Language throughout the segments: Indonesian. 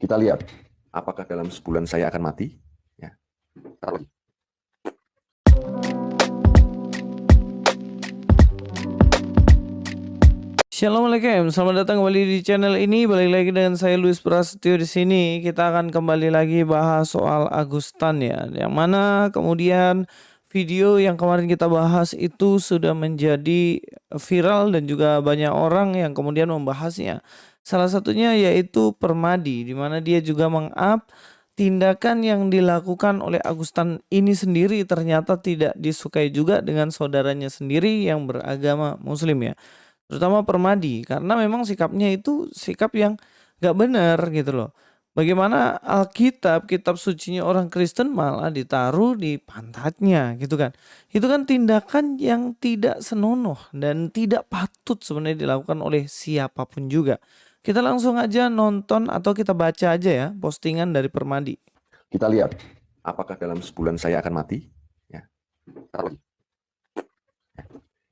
Kita lihat, apakah dalam sebulan saya akan mati? Ya. Taruh. Assalamualaikum, selamat datang kembali di channel ini. Balik lagi dengan saya Luis Prasetyo di sini. Kita akan kembali lagi bahas soal Agustan ya. Yang mana kemudian video yang kemarin kita bahas itu sudah menjadi viral dan juga banyak orang yang kemudian membahasnya. Salah satunya yaitu Permadi, di mana dia juga meng-up tindakan yang dilakukan oleh Agustan ini sendiri ternyata tidak disukai juga dengan saudaranya sendiri yang beragama Muslim ya, terutama Permadi, karena memang sikapnya itu sikap yang gak benar gitu loh. Bagaimana Alkitab, kitab sucinya orang Kristen malah ditaruh di pantatnya gitu kan. Itu kan tindakan yang tidak senonoh dan tidak patut sebenarnya dilakukan oleh siapapun juga. Kita langsung aja nonton atau kita baca aja ya postingan dari Permadi. Kita lihat, apakah dalam sebulan saya akan mati? Ya. Taruh. Ya.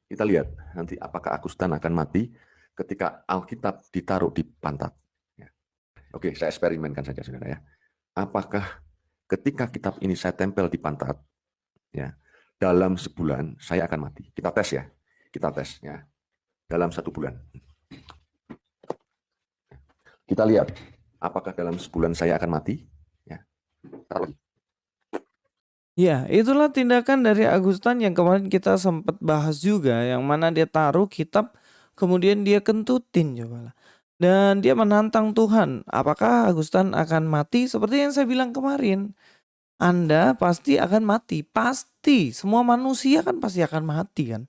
Kita lihat nanti apakah Agustan akan mati ketika Alkitab ditaruh di pantat. Ya. Oke, saya eksperimenkan saja saudara ya. Apakah ketika kitab ini saya tempel di pantat, ya, dalam sebulan saya akan mati? Kita tes ya, kita tes ya. Dalam 1 bulan. Kita lihat, apakah dalam sebulan saya akan mati? Ya. Taruh. Ya, itulah tindakan dari Agustan yang kemarin kita sempat bahas juga, yang mana dia taruh kitab, kemudian dia kentutin cobalah. Dan dia menantang Tuhan, apakah Agustan akan mati? Seperti yang saya bilang kemarin, Anda pasti akan mati, pasti. Semua manusia kan pasti akan mati kan.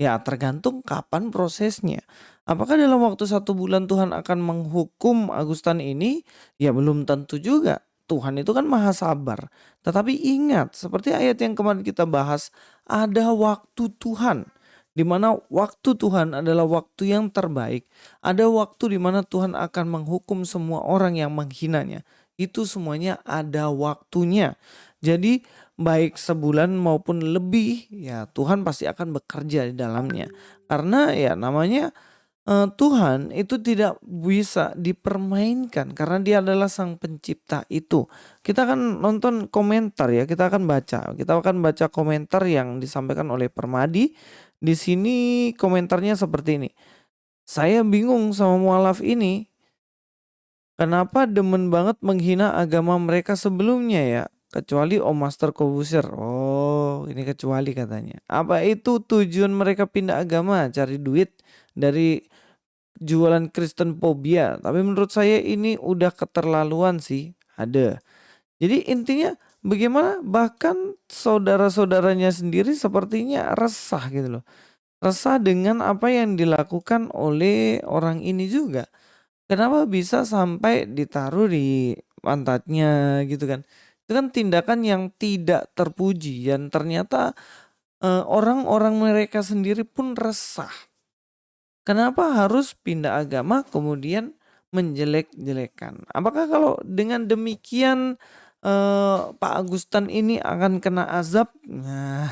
Ya, tergantung kapan prosesnya. Apakah dalam waktu 1 bulan Tuhan akan menghukum Agustan ini? Ya belum tentu juga. Tuhan itu kan maha sabar. Tetapi ingat, seperti ayat yang kemarin kita bahas, ada waktu Tuhan. Di mana waktu Tuhan adalah waktu yang terbaik. Ada waktu di mana Tuhan akan menghukum semua orang yang menghinanya. Itu semuanya ada waktunya. Jadi baik sebulan maupun lebih, ya Tuhan pasti akan bekerja di dalamnya. Karena ya namanya Tuhan itu tidak bisa dipermainkan karena dia adalah sang pencipta itu. Kita akan nonton komentar ya, kita akan baca. Kita akan baca komentar yang disampaikan oleh Permadi. Di sini komentarnya seperti ini. Saya bingung sama mualaf ini. Kenapa demen banget menghina agama mereka sebelumnya ya? Kecuali Om Master Kobuser. Oh, ini kecuali katanya. Apa itu tujuan mereka pindah agama? Cari duit dari jualan Kristen phobia. Tapi menurut saya ini udah keterlaluan sih. Ada. Jadi intinya bagaimana bahkan saudara-saudaranya sendiri sepertinya resah gitu loh. Resah dengan apa yang dilakukan oleh orang ini juga. Kenapa bisa sampai ditaruh di pantatnya gitu kan. Itu kan tindakan yang tidak terpuji dan ternyata orang-orang mereka sendiri pun resah. Kenapa harus pindah agama kemudian menjelek-jelekan? Apakah kalau dengan demikian Pak Agustan ini akan kena azab? Nah,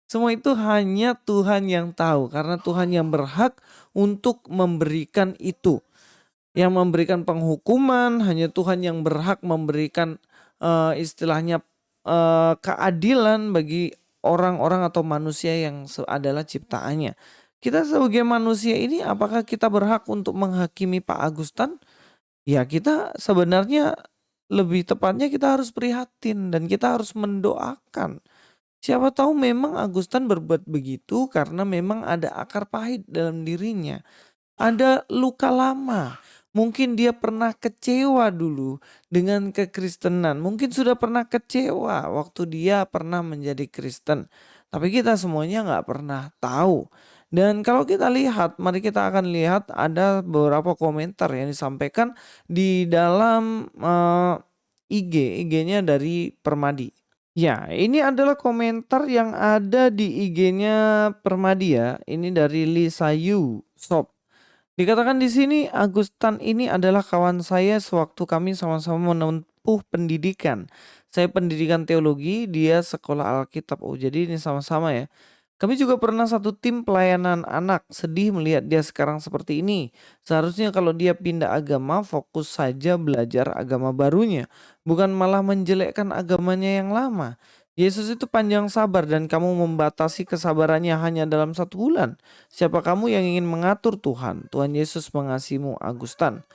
semua itu hanya Tuhan yang tahu karena Tuhan yang berhak untuk memberikan itu. Yang memberikan penghukuman hanya Tuhan yang berhak memberikan istilahnya keadilan bagi orang-orang atau manusia yang adalah ciptaannya. Kita sebagai manusia ini apakah kita berhak untuk menghakimi Pak Agustan? Ya kita sebenarnya lebih tepatnya kita harus prihatin dan kita harus mendoakan. Siapa tahu memang Agustan berbuat begitu karena memang ada akar pahit dalam dirinya. Ada luka lama. Mungkin dia pernah kecewa dulu dengan kekristenan. Mungkin sudah pernah kecewa waktu dia pernah menjadi Kristen. Tapi kita semuanya nggak pernah tahu. Dan kalau kita lihat, mari kita akan lihat ada beberapa komentar yang disampaikan di dalam IG-nya dari Permadi. Ya, ini adalah komentar yang ada di IG-nya Permadi ya. Ini dari Lisa Yu Shop. Dikatakan di sini Agustan ini adalah kawan saya sewaktu kami sama-sama menempuh pendidikan. Saya pendidikan teologi, dia sekolah Alkitab. Oh, jadi ini sama-sama ya. Kami juga pernah satu tim pelayanan anak, sedih melihat dia sekarang seperti ini. Seharusnya kalau dia pindah agama, fokus saja belajar agama barunya, bukan malah menjelekkan agamanya yang lama. Yesus itu panjang sabar dan kamu membatasi kesabarannya hanya dalam 1 bulan. Siapa kamu yang ingin mengatur Tuhan? Tuhan Yesus mengasihimu, Agustan.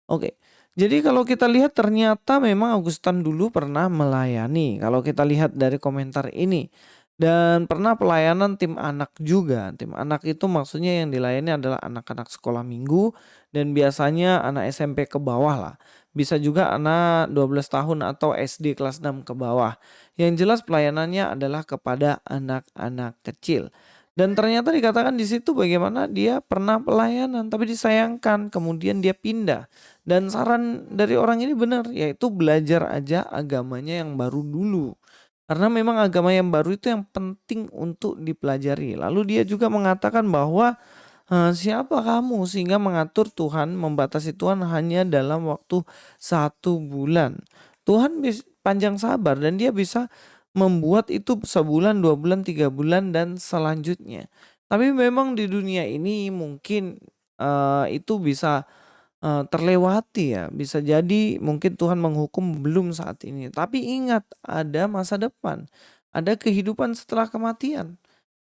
Oke. Jadi kalau kita lihat ternyata memang Augustan dulu pernah melayani. Kalau kita lihat dari komentar ini dan pernah pelayanan tim anak juga. Tim anak itu maksudnya yang dilayani adalah anak-anak sekolah minggu dan biasanya anak SMP ke bawah lah. Bisa juga anak 12 tahun atau SD kelas 6 ke bawah. Yang jelas pelayanannya adalah kepada anak-anak kecil. Dan ternyata dikatakan di situ bagaimana dia pernah pelayanan tapi disayangkan kemudian dia pindah. Dan saran dari orang ini benar, yaitu belajar aja agamanya yang baru dulu. Karena memang agama yang baru itu yang penting untuk dipelajari. Lalu dia juga mengatakan bahwa siapa kamu sehingga mengatur Tuhan, membatasi Tuhan hanya dalam waktu 1 bulan. Tuhan panjang sabar dan dia bisa membuat itu sebulan, 2 bulan, 3 bulan dan selanjutnya. Tapi memang di dunia ini mungkin itu bisa terlewati ya, bisa jadi mungkin Tuhan menghukum belum saat ini, tapi ingat ada masa depan, ada kehidupan setelah kematian.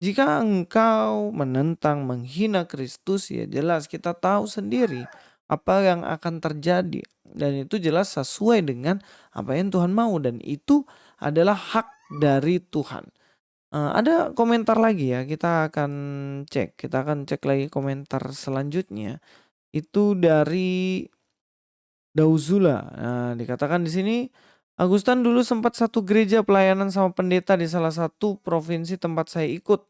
Jika engkau menentang, menghina Kristus, ya jelas kita tahu sendiri apa yang akan terjadi dan itu jelas sesuai dengan apa yang Tuhan mau dan itu adalah hak dari Tuhan. Ada komentar lagi ya, kita akan cek lagi komentar selanjutnya. Itu dari Dauzula. Nah, dikatakan di sini, Agustan dulu sempat satu gereja pelayanan sama pendeta di salah satu provinsi tempat saya ikut.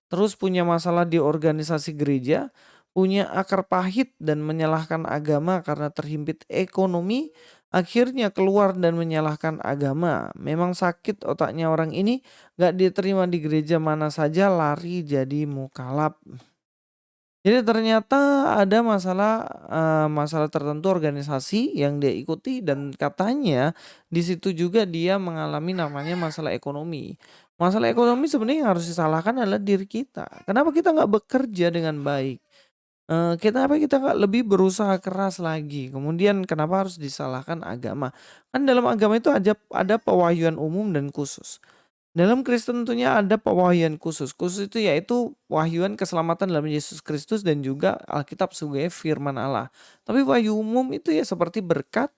Terus punya masalah di organisasi gereja, punya akar pahit dan menyalahkan agama karena terhimpit ekonomi, akhirnya keluar dan menyalahkan agama. Memang sakit otaknya orang ini, gak diterima di gereja mana saja, lari jadi mukalaf. Jadi ternyata ada masalah tertentu organisasi yang dia ikuti dan katanya di situ juga dia mengalami namanya masalah ekonomi. Masalah ekonomi sebenarnya yang harus disalahkan adalah diri kita. Kenapa kita nggak bekerja dengan baik? Kenapa kita nggak lebih berusaha keras lagi? Kemudian kenapa harus disalahkan agama? Kan dalam agama itu ada pewahyuan umum dan khusus. Dalam Kristen tentunya ada pewahyuan khusus. Khusus itu yaitu wahyuan keselamatan dalam Yesus Kristus dan juga Alkitab sebagai firman Allah. Tapi wahyu umum itu ya seperti berkat,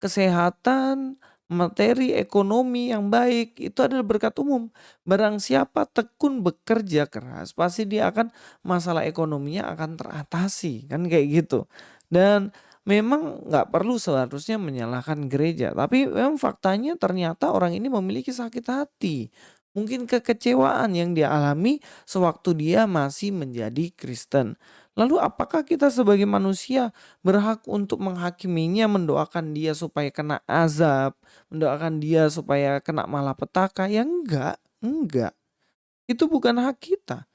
kesehatan, materi, ekonomi yang baik. Itu adalah berkat umum. Barang siapa tekun bekerja keras, pasti dia akan masalah ekonominya akan teratasi. Kan kayak gitu. Dan memang nggak perlu seharusnya menyalahkan gereja. Tapi memang faktanya ternyata orang ini memiliki sakit hati. Mungkin kekecewaan yang dia alami sewaktu dia masih menjadi Kristen. Lalu apakah kita sebagai manusia berhak untuk menghakiminya, mendoakan dia supaya kena azab, mendoakan dia supaya kena malapetaka? Ya enggak, enggak. Itu bukan hak kita.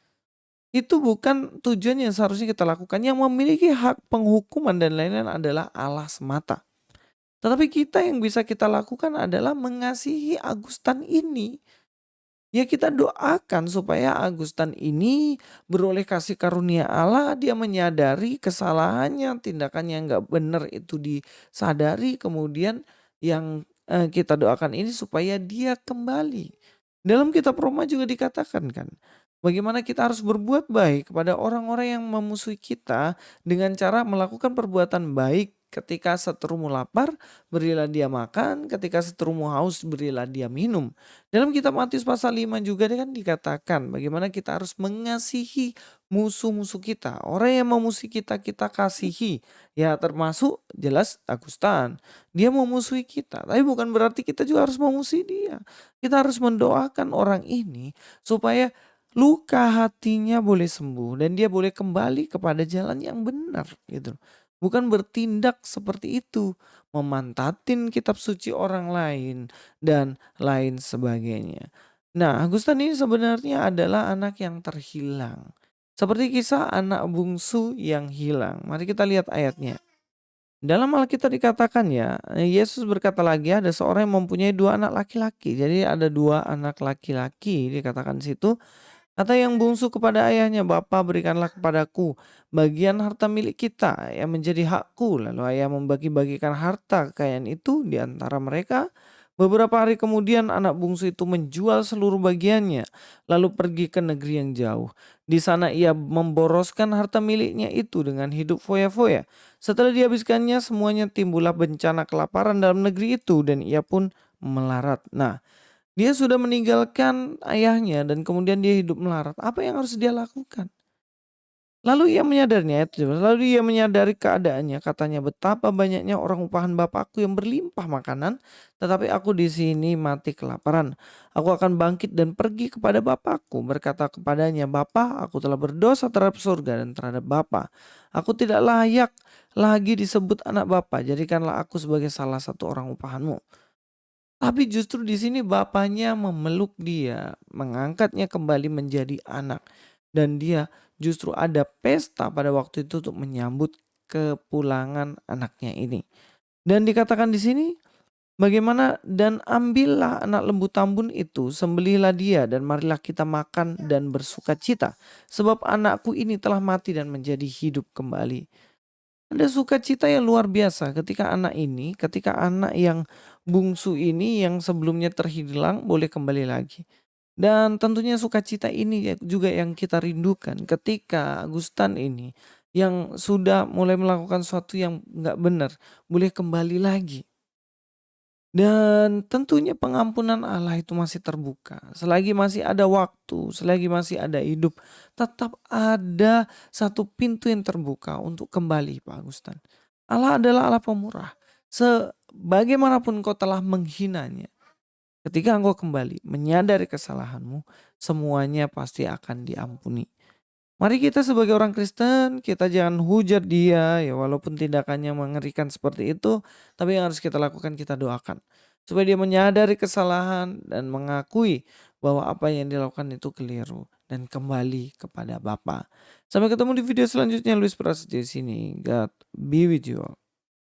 Itu bukan tujuan yang seharusnya kita lakukan. Yang memiliki hak penghukuman dan lain-lain adalah Allah semata. Tetapi kita yang bisa kita lakukan adalah mengasihi Agustan ini. Ya kita doakan supaya Agustan ini beroleh kasih karunia Allah, dia menyadari kesalahannya, tindakan yang nggak benar itu disadari, kemudian yang kita doakan ini supaya dia kembali. Dalam kitab Roma juga dikatakan kan, bagaimana kita harus berbuat baik kepada orang-orang yang memusuhi kita dengan cara melakukan perbuatan baik. Ketika seterumu lapar, berilah dia makan. Ketika seterumu haus, berilah dia minum. Dalam kitab Matius pasal 5 juga kan dikatakan bagaimana kita harus mengasihi musuh-musuh kita. Orang yang memusuhi kita, kita kasihi. Ya termasuk jelas Agustan. Dia memusuhi kita. Tapi bukan berarti kita juga harus memusuhi dia. Kita harus mendoakan orang ini supaya luka hatinya boleh sembuh. Dan dia boleh kembali kepada jalan yang benar gitu. Bukan bertindak seperti itu. Memantatin kitab suci orang lain dan lain sebagainya. Nah, Agustan ini sebenarnya adalah anak yang terhilang. Seperti kisah anak bungsu yang hilang. Mari kita lihat ayatnya. Dalam Alkitab dikatakan ya, Yesus berkata lagi ada seorang yang mempunyai 2 anak laki-laki. Jadi ada 2 anak laki-laki dikatakan di situ. Kata yang bungsu kepada ayahnya, "Bapa, berikanlah kepadaku bagian harta milik kita yang menjadi hakku." Lalu ayah membagi-bagikan harta kekayaan itu di antara mereka. Beberapa hari kemudian anak bungsu itu menjual seluruh bagiannya, lalu pergi ke negeri yang jauh. Di sana ia memboroskan harta miliknya itu dengan hidup foya-foya. Setelah dihabiskannya semuanya, timbullah bencana kelaparan dalam negeri itu dan ia pun melarat. Nah, dia sudah meninggalkan ayahnya dan kemudian dia hidup melarat. Apa yang harus dia lakukan? Lalu ia menyadari keadaannya, katanya, "Betapa banyaknya orang upahan bapakku yang berlimpah makanan, tetapi aku di sini mati kelaparan. Aku akan bangkit dan pergi kepada bapakku, berkata kepadanya, 'Bapa, aku telah berdosa terhadap surga dan terhadap Bapa. Aku tidak layak lagi disebut anak Bapa. Jadikanlah aku sebagai salah satu orang upahanmu.' Tapi justru di sini bapaknya memeluk dia, mengangkatnya kembali menjadi anak. Dan dia justru ada pesta pada waktu itu untuk menyambut kepulangan anaknya ini. Dan dikatakan di sini, bagaimana, dan ambillah anak lembu tambun itu, sembelihlah dia, dan marilah kita makan dan bersuka cita. Sebab anakku ini telah mati dan menjadi hidup kembali. Ada sukacita yang luar biasa ketika anak yang bungsu ini yang sebelumnya terhilang boleh kembali lagi. Dan tentunya sukacita ini juga yang kita rindukan ketika Agustan ini yang sudah mulai melakukan sesuatu yang nggak benar boleh kembali lagi. Dan tentunya pengampunan Allah itu masih terbuka. Selagi masih ada waktu, selagi masih ada hidup, tetap ada satu pintu yang terbuka untuk kembali, Pak Agustan. Allah adalah Allah pemurah. Sebagaimanapun kau telah menghinanya, ketika engkau kembali menyadari kesalahanmu, semuanya pasti akan diampuni. Mari kita sebagai orang Kristen, kita jangan hujat dia ya walaupun tindakannya mengerikan seperti itu, tapi yang harus kita lakukan kita doakan. Supaya dia menyadari kesalahan dan mengakui bahwa apa yang dilakukan itu keliru dan kembali kepada Bapa. Sampai ketemu di video selanjutnya. Luis Prasetyo di sini. God be with you all.